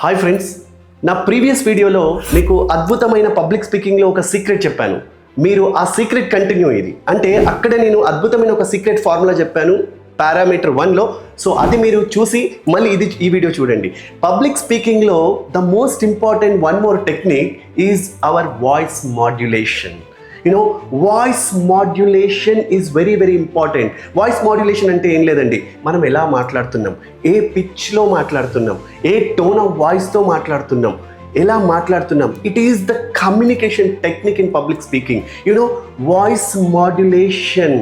Hi friends, నా previous వీడియోలో మీకు అద్భుతమైన పబ్లిక్ స్పీకింగ్లో ఒక సీక్రెట్ చెప్పాను. మీరు ఆ సీక్రెట్ కంటిన్యూ ఇది అంటే అక్కడే నేను అద్భుతమైన ఒక సీక్రెట్ ఫార్ములా చెప్పాను పారామీటర్ 1లో. సో అది మీరు చూసి మళ్ళీ ఈ వీడియో చూడండి. పబ్లిక్ స్పీకింగ్లో the most important one more technique is our voice modulation. Voice modulation is very very important. Voice modulation అంటే ఏం లేదండి, మనం ఎలా మాట్లాడుతున్నాం, ఏ పిచ్లో మాట్లాడుతున్నాం, ఏ టోన్ ఆఫ్ వాయిస్తో మాట్లాడుతున్నాం, ఎలా మాట్లాడుతున్నాం. It is the communication technique in public speaking. Voice modulation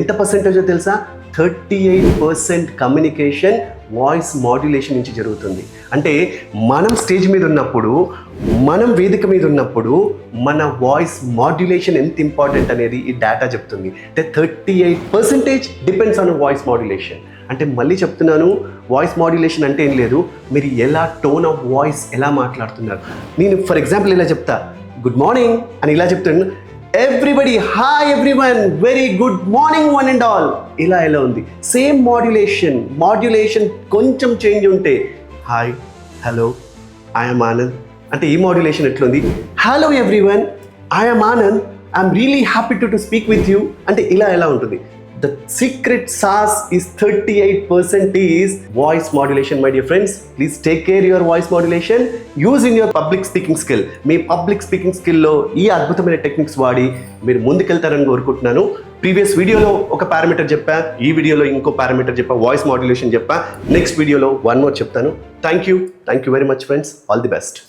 ఎంత పర్సెంటేజో తెలుసా? 38% కమ్యూనికేషన్ వాయిస్ మాడ్యులేషన్ నుంచి జరుగుతుంది. అంటే మనం స్టేజ్ మీద ఉన్నప్పుడు, మనం వేదిక మీద ఉన్నప్పుడు మన వాయిస్ మాడ్యులేషన్ ఎంత ఇంపార్టెంట్ అనేది ఈ డేటా చెప్తుంది. అంటే 38% డిపెండ్స్ ఆన్ వాయిస్ మాడ్యులేషన్. అంటే మళ్ళీ చెప్తున్నాను, వాయిస్ మాడ్యులేషన్ అంటే ఏం లేదు, మీరు ఎలా టోన్ ఆఫ్ వాయిస్ ఎలా మాట్లాడుతున్నారు. నేను ఫర్ ఎగ్జాంపుల్ ఇలా చెప్తా, గుడ్ మార్నింగ్ అని ఇలా చెప్తాను, everybody hi everyone, very good morning one and all. ఇలా ఎలా ఉంది, సేమ్ మాడ్యులేషన్ కొంచెం చేంజ్ ఉంటే హాయ్, హలో, ఐఎమ్ ఆనంద్ అంటే ఈ మాడ్యులేషన్ ఎట్లుంది, hello everyone, I'm Anand, I'm really happy to speak with you అంటే ఇలా ఎలా ఉంటుంది. The secret sauce is 38% is voice modulation, my dear friends. Please take care your voice modulation. Use in your public speaking skill. మీ public speaking స్కిల్లో ఈ అద్భుతమైన techniques వాడి మీరు ముందుకెళ్తారని కోరుకుంటున్నాను. ప్రీవియస్ వీడియోలో ఒక పారామీటర్ చెప్పా, ఈ వీడియోలో ఇంకో పారామీటర్ చెప్పా, వాయిస్ మాడ్యులేషన్ చెప్పా. నెక్స్ట్ వీడియోలో వన్ మోర్ చెప్తాను. Thank you very much friends. All the best.